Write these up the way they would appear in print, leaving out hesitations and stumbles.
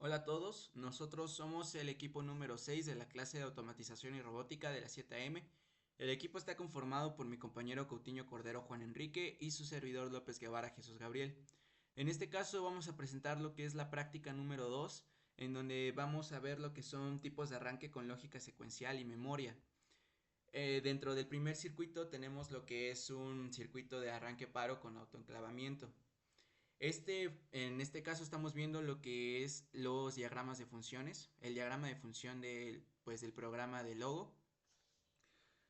Hola a todos, nosotros somos el equipo número 6 de la clase de automatización y robótica de la 7am. El equipo está conformado por mi compañero Coutinho Cordero Juan Enrique y su servidor López Guevara Jesús Gabriel. En este caso vamos a presentar lo que es la práctica número 2, en donde vamos a ver lo que son tipos de arranque con lógica secuencial y memoria. Dentro del primer circuito tenemos lo que es un circuito de arranque paro con autoenclavamiento. En este caso estamos viendo lo que es los diagramas de funciones, el diagrama de función del programa de Logo,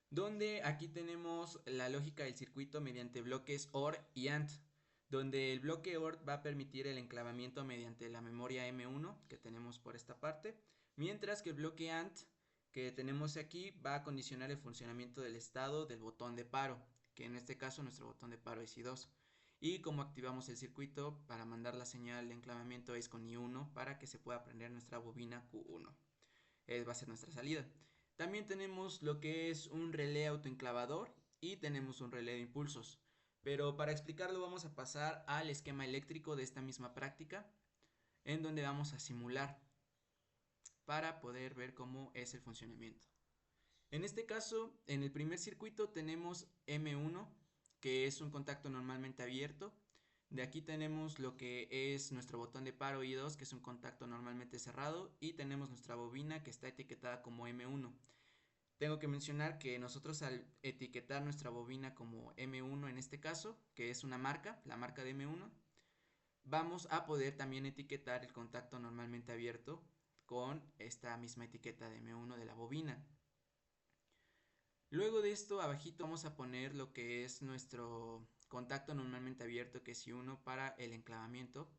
donde aquí tenemos la lógica del circuito mediante bloques OR y AND, donde el bloque OR va a permitir el enclavamiento mediante la memoria M1 que tenemos por esta parte, mientras que el bloque AND que tenemos aquí va a condicionar el funcionamiento del estado del botón de paro, que en este caso nuestro botón de paro es I2. Y como activamos el circuito para mandar la señal de enclavamiento es con I1 para que se pueda prender nuestra bobina Q1. Va a ser nuestra salida. También tenemos lo que es un relé autoenclavador y tenemos un relé de impulsos. Pero para explicarlo vamos a pasar al esquema eléctrico de esta misma práctica, en donde vamos a simular para poder ver cómo es el funcionamiento. En este caso, en el primer circuito tenemos M1, que es un contacto normalmente abierto. De aquí tenemos lo que es nuestro botón de paro I2, que es un contacto normalmente cerrado. Y tenemos nuestra bobina que está etiquetada como M1. Tengo que mencionar que nosotros al etiquetar nuestra bobina como M1 en este caso, que es una marca, la marca de M1, vamos a poder también etiquetar el contacto normalmente abierto con esta misma etiqueta de M1 de la bobina. Luego de esto, abajito vamos a poner lo que es nuestro contacto normalmente abierto, que es I1 para el enclavamiento.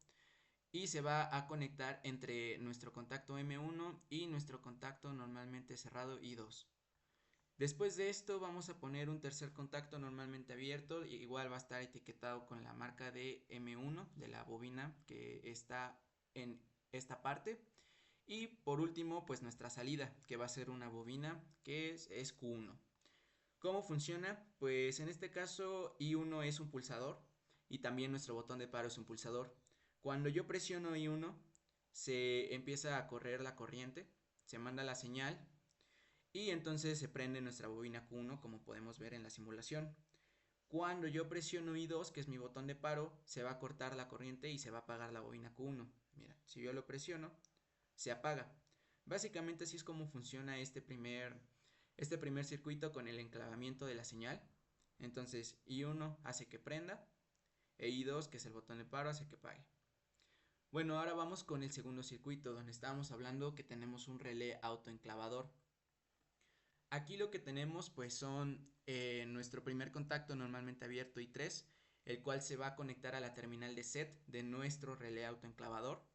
Y se va a conectar entre nuestro contacto M1 y nuestro contacto normalmente cerrado I2. Después de esto vamos a poner un tercer contacto normalmente abierto, igual va a estar etiquetado con la marca de M1 de la bobina que está en esta parte. Y por último, pues nuestra salida, que va a ser una bobina que es Q1. ¿Cómo funciona? Pues en este caso I1 es un pulsador y también nuestro botón de paro es un pulsador. Cuando yo presiono I1 se empieza a correr la corriente, se manda la señal y entonces se prende nuestra bobina Q1 como podemos ver en la simulación. Cuando yo presiono I2, que es mi botón de paro, se va a cortar la corriente y se va a apagar la bobina Q1. Mira, si yo lo presiono, se apaga. Básicamente así es como funciona este primer circuito con el enclavamiento de la señal. Entonces I1 hace que prenda e I2, que es el botón de paro, hace que apague. Bueno, ahora vamos con el segundo circuito, donde estábamos hablando que tenemos un relé autoenclavador. Aquí lo que tenemos pues son nuestro primer contacto normalmente abierto I3, el cual se va a conectar a la terminal de set de nuestro relé autoenclavador.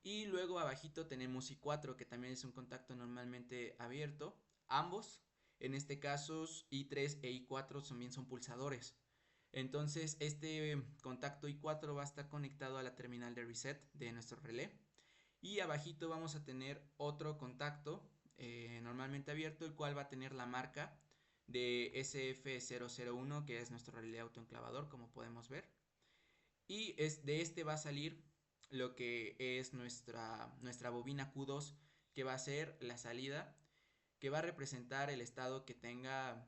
Y luego abajito tenemos I4, que también es un contacto normalmente abierto. Ambos, en este caso I3 e I4 también son pulsadores. Entonces este contacto I4 va a estar conectado a la terminal de reset de nuestro relé. Y abajito vamos a tener otro contacto normalmente abierto, el cual va a tener la marca de SF001, que es nuestro relé autoenclavador, como podemos ver. Y de este va a salir lo que es nuestra bobina Q2, que va a ser la salida, que va a representar el estado que tenga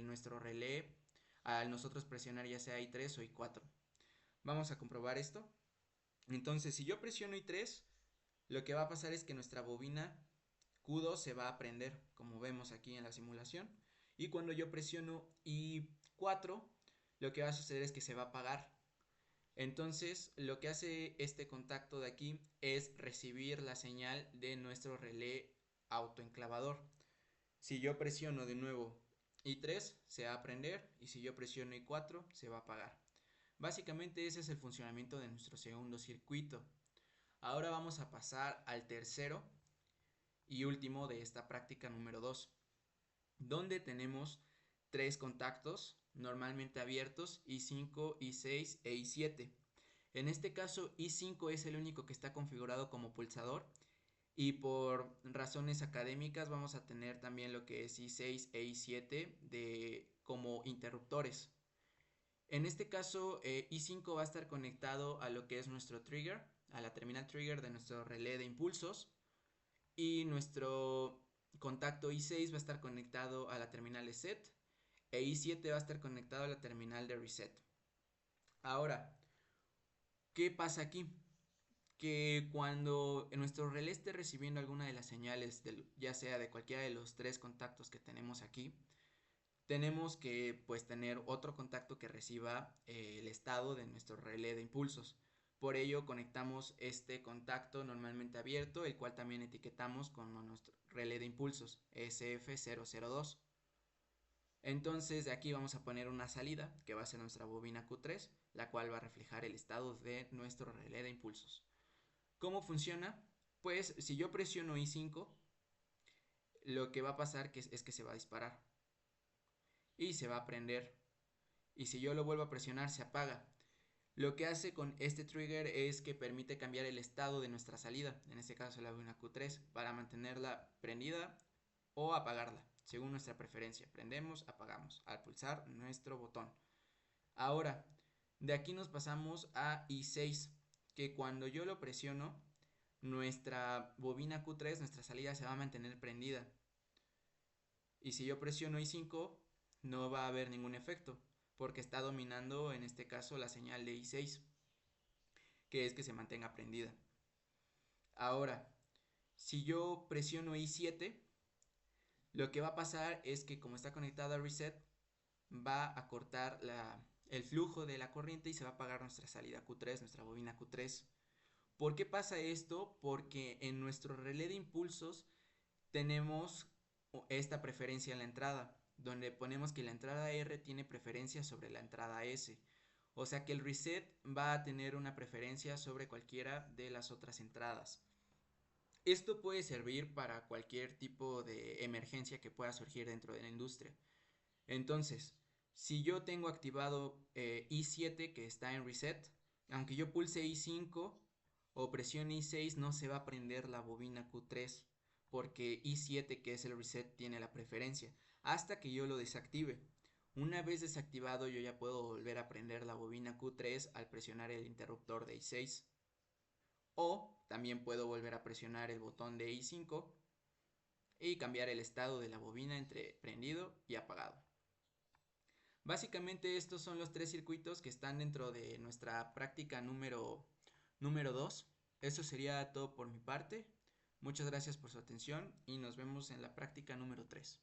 nuestro relé al nosotros presionar ya sea I3 o I4. Vamos a comprobar esto. Entonces, si yo presiono I3, lo que va a pasar es que nuestra bobina Q2 se va a prender, como vemos aquí en la simulación. Y cuando yo presiono I4, lo que va a suceder es que se va a apagar. Entonces, lo que hace este contacto de aquí es recibir la señal de nuestro relé autoenclavador. Si yo presiono de nuevo I3, se va a prender, y si yo presiono I4, se va a apagar. Básicamente ese es el funcionamiento de nuestro segundo circuito. Ahora vamos a pasar al tercero y último de esta práctica número 2, donde tenemos tres contactos normalmente abiertos, I5, I6 e I7. En este caso I5 es el único que está configurado como pulsador, y por razones académicas vamos a tener también lo que es I6 e I7 como interruptores. En este caso I5 va a estar conectado a lo que es nuestro trigger, a la terminal trigger de nuestro relé de impulsos y nuestro contacto I6 va a estar conectado a la terminal de set e I7 va a estar conectado a la terminal de reset. Ahora, ¿qué pasa aquí? Que cuando nuestro relé esté recibiendo alguna de las señales, ya sea de cualquiera de los tres contactos que tenemos aquí, tenemos que pues tener otro contacto que reciba el estado de nuestro relé de impulsos. Por ello conectamos este contacto normalmente abierto, el cual también etiquetamos como nuestro relé de impulsos, SF002. Entonces de aquí vamos a poner una salida, que va a ser nuestra bobina Q3, la cual va a reflejar el estado de nuestro relé de impulsos. ¿Cómo funciona? Pues si yo presiono I5, lo que va a pasar es que se va a disparar y se va a prender. Y si yo lo vuelvo a presionar, se apaga. Lo que hace con este trigger es que permite cambiar el estado de nuestra salida, en este caso la bobina Q3, para mantenerla prendida o apagarla, según nuestra preferencia. Prendemos, apagamos, al pulsar nuestro botón. Ahora, de aquí nos pasamos a I6, que cuando yo lo presiono, nuestra bobina Q3, nuestra salida se va a mantener prendida. Y si yo presiono I5, no va a haber ningún efecto, porque está dominando en este caso la señal de I6, que es que se mantenga prendida. Ahora, si yo presiono I7, lo que va a pasar es que como está conectado a reset, va a cortar el flujo de la corriente y se va a apagar nuestra salida Q3, nuestra bobina Q3. ¿Por qué pasa esto? Porque en nuestro relé de impulsos tenemos esta preferencia en la entrada, donde ponemos que la entrada R tiene preferencia sobre la entrada S. O sea que el reset va a tener una preferencia sobre cualquiera de las otras entradas. Esto puede servir para cualquier tipo de emergencia que pueda surgir dentro de la industria. Entonces, si yo tengo activado I7 que está en reset, aunque yo pulse I5 o presione I6 no se va a prender la bobina Q3 porque I7 que es el reset tiene la preferencia hasta que yo lo desactive. Una vez desactivado yo ya puedo volver a prender la bobina Q3 al presionar el interruptor de I6 o también puedo volver a presionar el botón de I5 y cambiar el estado de la bobina entre prendido y apagado. Básicamente estos son los tres circuitos que están dentro de nuestra práctica número 2. Eso sería todo por mi parte. Muchas gracias por su atención y nos vemos en la práctica número 3.